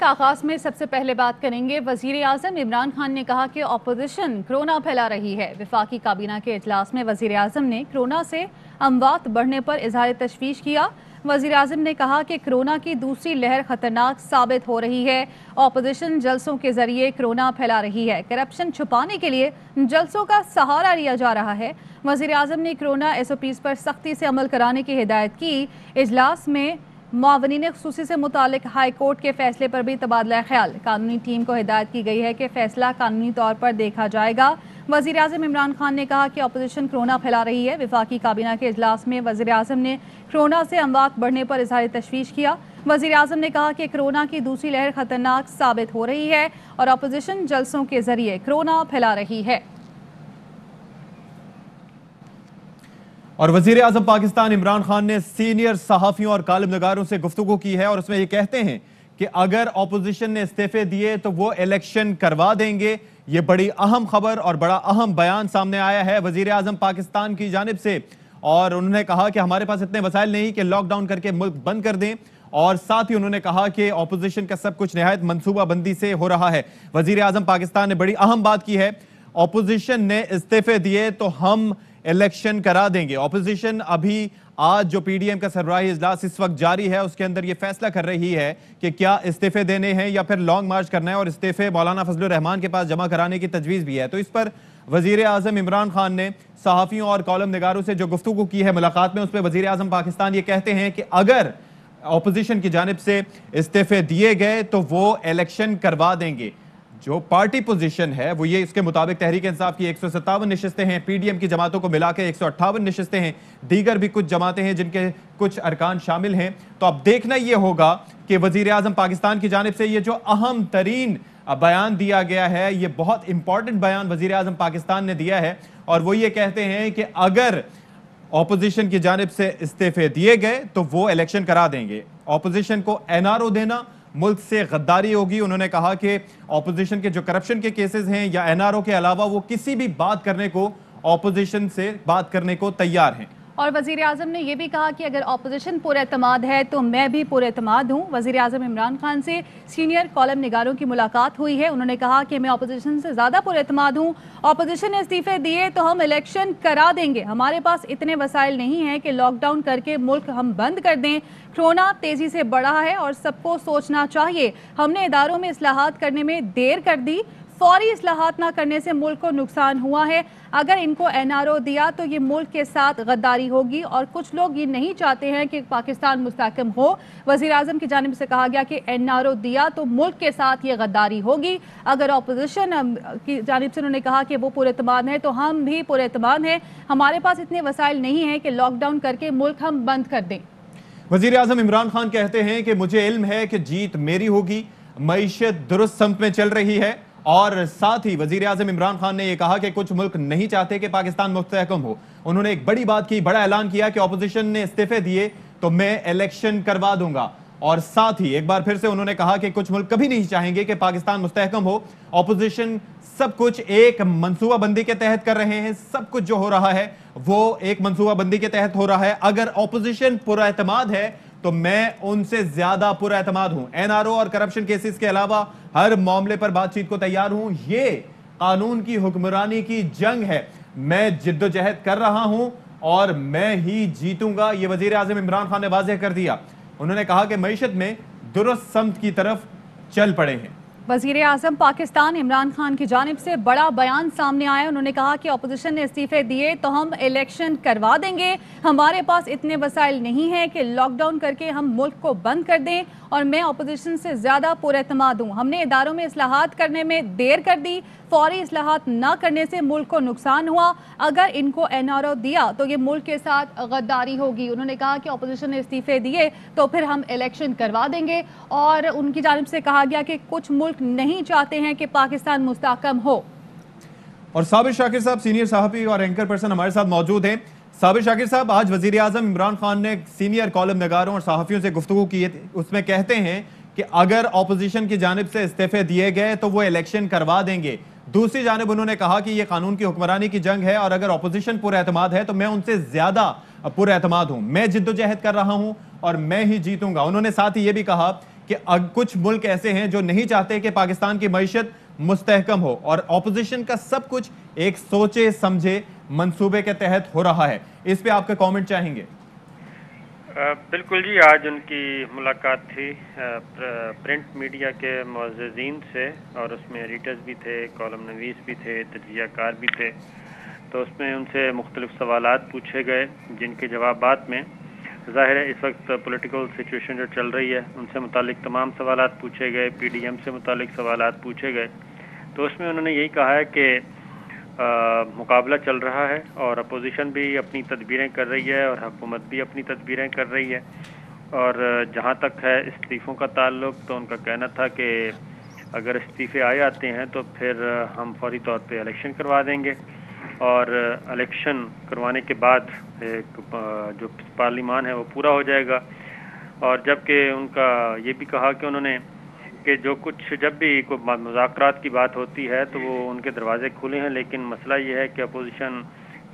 का आगाज में सबसे पहले बात करेंगे। वजीर आजम इमरान खान ने कहा कि अपोजिशन कोरोना फैला रही है। वफाकी काबीना के इजलास में वजीर आजम ने कोरोना से अमवात बढ़ने पर इजहार तशवीश किया। वजीर आजम ने कहा कि कोरोना की दूसरी लहर खतरनाक साबित हो रही है। अपोजिशन जलसों के जरिए कोरोना फैला रही है। करप्शन छुपाने के लिए जलसों का सहारा लिया जा रहा है। वजीर आजम ने कोरोना SOPs पर सख्ती से अमल कराने की हिदायत की। इजलास में मुआवनीन खुसूसी से मुतालिक हाई कोर्ट के फैसले पर भी तबादला ख्याल। कानूनी टीम को हिदायत की गई है कि फैसला कानूनी तौर पर देखा जाएगा। वजीर आजम इमरान खान ने कहा कि अपोजिशन कोरोना फैला रही है। वफाकी काबीना के इजलास में वजीर आजम ने कोरोना से अमवात बढ़ने पर इजहार तशवीश किया। वजीर आजम ने कहा कि कोरोना की दूसरी लहर खतरनाक साबित हो रही है और अपोजिशन जलसों के जरिए कोरोना फैला रही है। और वजीर आजम पाकिस्तान इमरान खान ने सीनियर सहाफियों और कालिम नगारों से गुफ्तगू की है और उसमें ये कहते हैं कि अगर ऑपोजिशन ने इस्तीफे दिए तो वो इलेक्शन करवा देंगे। ये बड़ी अहम खबर और बड़ा अहम बयान सामने आया है वजीर आजम पाकिस्तान की जानिब से। और उन्होंने कहा कि हमारे पास इतने वसाइल नहीं कि लॉकडाउन करके मुल्क बंद कर दें। और साथ ही उन्होंने कहा कि ऑपोजिशन का सब कुछ निहायत मनसूबाबंदी से हो रहा है। वजीर आजम पाकिस्तान ने बड़ी अहम बात की है, ऑपोजिशन ने इस्तीफे दिए तो हम इलेक्शन करा देंगे। ऑपोजिशन अभी आज जो PDM का सरबराही इजलास इस वक्त जारी है उसके अंदर यह फैसला कर रही है कि क्या इस्तीफे देने हैं या फिर लॉन्ग मार्च करना है, और इस्तीफे मौलाना फजलुर रहमान के पास जमा कराने की तजवीज़ भी है। तो इस पर वजीर आजम इमरान खान ने सहाफ़ियों और कॉलम निगारों से जो गुफ्तगू की है मुलाकात में, उस पर वजीर आजम पाकिस्तान ये कहते हैं कि अगर ऑपोजिशन की जानिब से इस्तीफे दिए गए तो वो इलेक्शन करवा देंगे। जो पार्टी पोजीशन है वो ये इसके मुताबिक तहरीक इंसाफ की 157 नशिस्तें हैं, PDM की जमातों को मिलाकर 158 नशिस्तें हैं, दीगर भी कुछ जमातें हैं जिनके कुछ अरकान शामिल हैं। तो अब देखना ये होगा कि वजीर आजम पाकिस्तान की जानिब से ये जो अहम तरीन बयान दिया गया है, ये बहुत इंपॉर्टेंट बयान वजीर आजम पाकिस्तान ने दिया है और वो ये कहते हैं कि अगर ऑपोजिशन की जानिब से इस्तीफे दिए गए तो वो इलेक्शन करा देंगे। ऑपोजिशन को NRO देना मुल्क से गद्दारी होगी। उन्होंने कहा कि ऑपोजिशन के जो करप्शन के केसेस हैं या NRO के अलावा वो किसी भी बात करने को, ऑपोजिशन से बात करने को तैयार हैं। और वजीर आजम ने यह भी कहा कि अगर ऑपोजिशन पुरएतमाद है तो मैं भी पुरएतमाद हूँ। वजीर आजम इमरान खान से सीनियर कॉलम निगारों की मुलाकात हुई है। उन्होंने कहा कि मैं ऑपोजिशन से ज़्यादा पुरएतमाद हूँ। ऑपोजिशन ने इस्तीफे दिए तो हम इलेक्शन करा देंगे। हमारे पास इतने वसाइल नहीं हैं कि लॉकडाउन करके मुल्क हम बंद कर दें। कोरोना तेज़ी से बढ़ा है और सबको सोचना चाहिए। हमने इदारों में इस्लाहात करने में देर कर दी। फौरी इस्लाहात ना करने से मुल्क को नुकसान हुआ है। अगर इनको NRO दिया तो ये मुल्क के साथ गद्दारी होगी और कुछ लोग ये नहीं चाहते हैं कि पाकिस्तान मुस्तहकम हो। वज़ीर आज़म की जानिब से कहा गया कि NRO दिया तो मुल्क के साथ ये गद्दारी होगी। अगर ऑपोजिशन की जानिब से उन्होंने कहा कि वो पुरएतमाद है तो हम भी पुरएतमाद हैं। हमारे पास इतने वसाइल नहीं हैं कि लॉकडाउन करके मुल्क हम बंद कर दें। वज़ीर आज़म इमरान खान कहते हैं कि मुझे इल्म है कि जीत मेरी होगी, मईशत दुरुस्त समत में चल रही है। और साथ ही वजीर आजम इमरान खान ने यह कहा कि कुछ मुल्क नहीं चाहते कि पाकिस्तान मुस्तहकम हो। उन्होंने एक बड़ी बात की, बड़ा ऐलान किया कि ऑपोजिशन ने इस्तीफे दिए तो मैं इलेक्शन करवा दूंगा। और साथ ही एक बार फिर से उन्होंने कहा कि कुछ मुल्क कभी नहीं चाहेंगे कि पाकिस्तान मुस्तहकम हो। ऑपोजिशन सब कुछ एक मनसूबाबंदी के तहत कर रहे हैं। सब कुछ जो हो रहा है वो एक मनसूबाबंदी के तहत हो रहा है। अगर ऑपोजिशन पुरएतमाद है तो मैं उनसे ज्यादा पुरएतमाद हूं। NRO और करप्शन केसेस के अलावा हर मामले पर बातचीत को तैयार हूं। ये कानून की हुक्मरानी की जंग है। मैं जिद्दोजहद कर रहा हूं और मैं ही जीतूंगा। ये वजीर आजम इमरान खान ने वाज़ेह कर दिया। उन्होंने कहा कि मईशत में दुरुस्त समत की तरफ चल पड़े हैं। वजीर आजम पाकिस्तान इमरान खान की जानिब से बड़ा बयान सामने आया। उन्होंने कहा कि ऑपोजिशन ने इस्तीफे दिए तो हम इलेक्शन करवा देंगे। हमारे पास इतने वसाइल नहीं हैं कि लॉकडाउन करके हम मुल्क को बंद कर दें और मैं ऑपोजिशन से ज़्यादा पुरएतमाद हूँ। हमने इदारों में इस्लाहात करने में देर कर दी। फौरी इस्लाहात न करने से मुल्क को नुकसान हुआ। अगर इनको NRO दिया तो ये मुल्क के साथ गद्दारी होगी। उन्होंने कहा कि ऑपोजिशन ने इस्तीफे दिए तो फिर हम इलेक्शन करवा देंगे। और उनकी जानिब से कहा गया कि कुछ मुल्क नहीं चाहते हैं कि पाकिस्तान मुस्तहकम हो। और साबिर शाकिर साहब सीनियर सहाफ़ी और एंकर पर्सन हमारे साथ मौजूद हैं। साबिर शाकिर साहब, आज वजीर आजम इमरान खान ने सीनियर कॉलम नगारों और सहाफ़ियों से गुफ्तगू की, उसमें कहते हैं कि अगर ऑपोजिशन की जानिब से इस्तीफे दिए गए तो वो इलेक्शन करवा देंगे। दूसरी जानिब उन्होंने कहा कि यह कानून की हुक्मरानी की जंग है और अगर ऑपोजिशन पुरएतमाद है तो मैं उनसे ज्यादा पुरएतमाद हूं। मैं जिद्दोजहद कर रहा हूं और मैं ही जीतूंगा। उन्होंने साथ ही यह भी कहा कि कुछ मुल्क ऐसे हैं जो नहीं चाहते कि पाकिस्तान की मईशत मुस्तहकम हो और ऑपोजिशन का सब कुछ एक सोचे समझे मंसूबे के तहत हो रहा है। इस पे आपका कमेंट चाहेंगे? बिल्कुल जी, आज उनकी मुलाकात थी प्रिंट मीडिया के मुअज़्ज़िज़ीन से और उसमें एडिटर्स भी थे, कॉलम नवीस भी थे, तज्ज़ियाकार भी थे। तो उसमें उनसे मुख्तलिफ सवालात पूछे गए जिनके जवाबात में ज़ाहिर है इस वक्त पॉलिटिकल सिचुएशन जो चल रही है उनसे मुतालिक तमाम सवालात पूछे गए, PDM से मुतालिक सवालात पूछे गए। तो उसमें उन्होंने यही कहा है कि मुकाबला चल रहा है और अपोजिशन भी अपनी तदबीरें कर रही है और हुकूमत भी अपनी तदबीरें कर रही है। और जहाँ तक है इस्तीफ़ों का ताल्लुक, तो उनका कहना था कि अगर इस्तीफ़े आए आते हैं तो फिर हम फौरी तौर पे इलेक्शन करवा देंगे और इलेक्शन करवाने के बाद एक जो पार्लिमान है वो पूरा हो जाएगा। और जबकि उनका ये भी कहा कि उन्होंने कि जो कुछ जब भी कोई मुज़ाकरात की बात होती है तो वो उनके दरवाजे खुले हैं, लेकिन मसला ये है कि अपोजिशन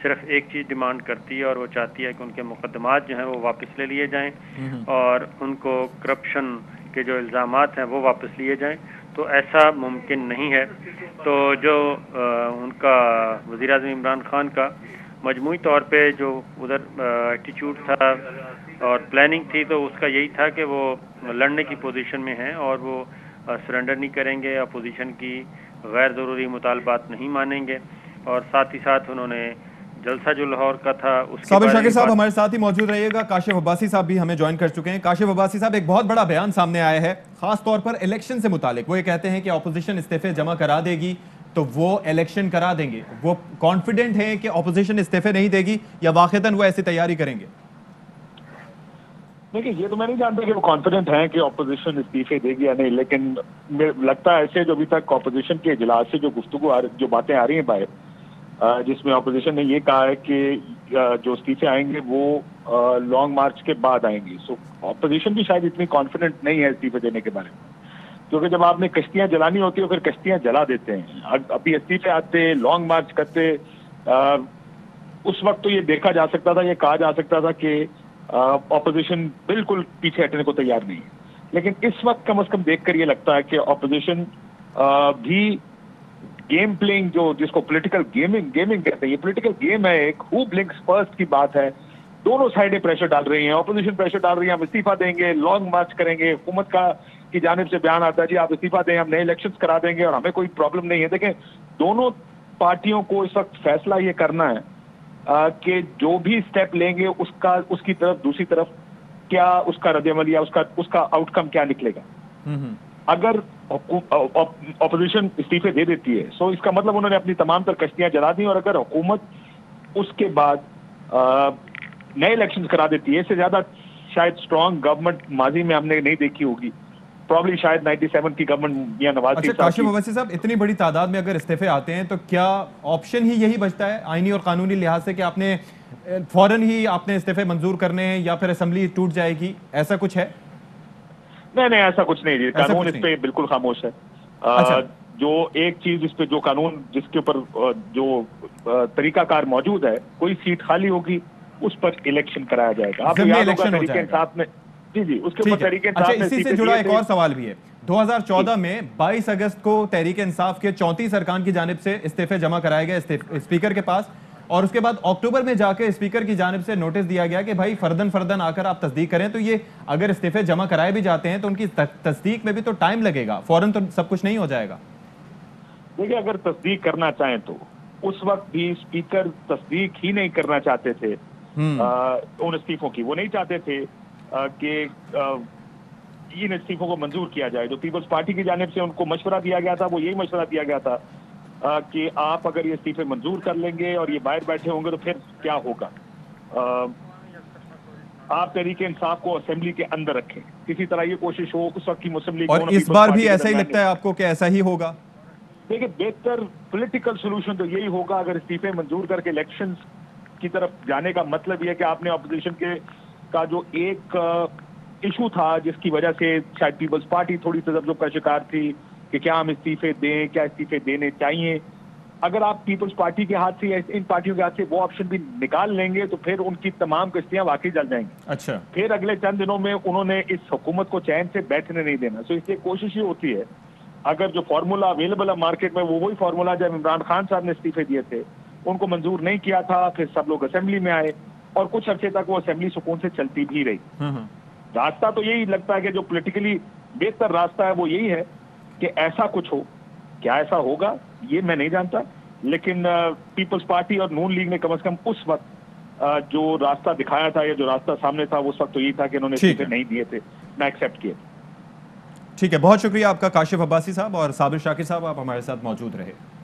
सिर्फ एक चीज़ डिमांड करती है और वो चाहती है कि उनके मुकदमात जो हैं वो वापस ले लिए जाएं और उनको करप्शन के जो इल्ज़ामात हैं वो वापस लिए जाएं। तो ऐसा मुमकिन नहीं है। तो जो उनका वज़ीर-ए-आज़म इमरान खान का मजमूई तौर पे जो उधर एटीट्यूड था और प्लानिंग थी, तो उसका यही था कि वो लड़ने की पोजीशन में हैं और वो सरेंडर नहीं करेंगे, अपोजिशन की गैर ज़रूरी मुतालबात नहीं मानेंगे। और साथ ही साथ उन्होंने जलसा जो लाहौर का था उसके साबिर शाकिर साहब हमारे साथ ही मौजूद रहिएगा। काशिफ अब्बासी साहब भी हमें ज्वाइन कर चुके हैं। काशिफ अब्बासी साहब, एक बहुत बड़ा बयान सामने आया है खास तौर पर इलेक्शन से मुतालिक। वो ये कहते हैं कि ऑपोजिशन इस्तीफे जमा करा देगी तो वो इलेक्शन करा देंगे। वो कॉन्फिडेंट हैं कि ऑपोजिशन इस्तीफे नहीं देगी या वाक़तन वो ऐसी तैयारी करेंगे? देखिए, ये तो मैं नहीं जानता कि वो कॉन्फिडेंट हैं कि ऑपोजिशन इस्तीफे देगी या नहीं, लेकिन लगता है ऐसे जो अभी तक ऑपोजिशन के इजलास से जो गुफ्तगू जो बातें आ रही हैं बाहर, जिसमें ऑपोजिशन ने ये कहा है कि जो इस्तीफे आएंगे वो लॉन्ग मार्च के बाद आएंगे। सो ऑपोजिशन भी शायद इतनी कॉन्फिडेंट नहीं है इस्तीफे देने के बारे में, क्योंकि जब आपने कश्तियां जलानी होती है फिर कश्तियां जला देते हैं। अभी इस्तीफे आते, लॉन्ग मार्च करते, उस वक्त तो ये देखा जा सकता था, ये कहा जा सकता था कि ऑपोजिशन बिल्कुल पीछे हटने को तैयार नहीं है। लेकिन इस वक्त कम से कम देखकर ये लगता है कि ऑपोजिशन भी गेम प्लेइंग, जो जिसको पॉलिटिकल गेमिंग कहते हैं, ये पॉलिटिकल गेम है, एक हु ब्लिंक्स फर्स्ट की बात है। दोनों साइडें प्रेशर डाल रही हैं, ऑपोजिशन प्रेशर डाल रही है, हम इस्तीफा देंगे, लॉन्ग मार्च करेंगे। हुकूमत की जानिब से बयान आता है जी आप इस्तीफा दें, हम नए इलेक्शंस करा देंगे और हमें कोई प्रॉब्लम नहीं है। देखें, दोनों पार्टियों को इस वक्त फैसला ये करना है कि जो भी स्टेप लेंगे उसकी तरफ दूसरी तरफ क्या उसका रद्द-ए-अमल या उसका आउटकम क्या निकलेगा। अगर ऑपोजिशन इस्तीफे दे देती है सो इसका मतलब उन्होंने अपनी तमाम तर कश्तियां जला दी, और अगर हुकूमत उसके बाद नए इलेक्शन करा देती है, इससे ज्यादा शायद स्ट्रॉन्ग गवर्नमेंट माजी में हमने नहीं देखी होगी। प्रॉब्ली शायद 97 की गवर्नमेंट या नवाज शरीफ काशिफ अब्बासी साहब, इतनी बड़ी तादाद में अगर इस्तीफे आते हैं तो क्या ऑप्शन ही यही बचता है आईनी और कानूनी लिहाज से कि आपने फौरन ही आपने इस्तीफे मंजूर करने हैं या फिर असेंबली टूट जाएगी, ऐसा कुछ है? नहीं, ऐसा कुछ नहीं जी। कानून इस पे बिल्कुल खामोश है। अच्छा। जो एक चीज इस पे, जो कानून जिसके ऊपर जो तरीकाकार मौजूद है, कोई सीट खाली होगी उस पर इलेक्शन कराया जाएगा। आप इलेक्शन हो जाएगा साथ में जी उसके ऊपर तरीके इंसाफ। अच्छा, इसी से जुड़ा एक और सवाल भी है। 2014 में 22 अगस्त को तहरीक इंसाफ के 34 अरकान की जानिब से इस्तीफे जमा कराए गए स्पीकर के पास, और उसके बाद अक्टूबर में जाकर स्पीकर की जानिब से नोटिस दिया गया कि भाई फर्दन आकर आप तस्दीक करें। तो ये अगर इस्तीफे जमा कराए भी जाते हैं तो उनकी तस्दीक में भी तो टाइम लगेगा, फौरन तो सब कुछ नहीं हो जाएगा। देखिए, अगर तस्दीक करना चाहें तो उस वक्त भी स्पीकर तस्दीक ही नहीं करना चाहते थे उन इस्तीफों की। वो नहीं चाहते थे कि इन इस्तीफों को मंजूर किया जाए। जो पीपल्स पार्टी की जानिब से उनको मशवरा दिया गया था वो यही मशवरा दिया गया था कि आप अगर ये इस्तीफे मंजूर कर लेंगे और ये बाहर बैठे होंगे तो फिर क्या होगा। आप तहरीक इंसाफ को असेंबली के अंदर रखें, किसी तरह ये कोशिश हो उस वक्त की मुस्लिम लीग। और इस बार भी ऐसा ही लगता है आपको कि ऐसा ही होगा? देखिए, बेहतर पॉलिटिकल सोल्यूशन तो यही होगा अगर इस्तीफे मंजूर करके इलेक्शंस की तरफ जाने का मतलब यह है कि आपने ऑपोजिशन का जो एक इशू था जिसकी वजह से शायद पीपल्स पार्टी थोड़ी तजब्जुब का शिकार थी कि क्या हम इस्तीफे दें, क्या इस्तीफे देने चाहिए, अगर आप पीपल्स पार्टी के हाथ से या इन पार्टियों के हाथ से वो ऑप्शन भी निकाल लेंगे तो फिर उनकी तमाम किश्तियां वाकई जल जाएंगी। अच्छा, फिर अगले चंद दिनों में उन्होंने इस हुकूमत को चैन से बैठने नहीं देना। सो इसलिए कोशिश ये होती है, अगर जो फार्मूला अवेलेबल है मार्केट में वो वही फार्मूला जब इमरान खान साहब ने इस्तीफे दिए थे उनको मंजूर नहीं किया था, फिर सब लोग असेंबली में आए और कुछ अर्से तक वो असेंबली सुकून से चलती भी रही। रास्ता तो यही लगता है कि जो पॉलिटिकली बेहतर रास्ता है वो यही है कि ऐसा कुछ हो। क्या ऐसा होगा ये मैं नहीं जानता, लेकिन पीपल्स पार्टी और नून लीग ने कम से कम उस वक्त जो रास्ता दिखाया था या जो रास्ता सामने था उस वक्त तो यही था कि इन्होंने इस्तीफे नहीं दिए थे, ना एक्सेप्ट किए। ठीक है, बहुत शुक्रिया आपका काशिफ अब्बासी साहब। और साबिर शाकिर साहब, आप हमारे साथ मौजूद रहे।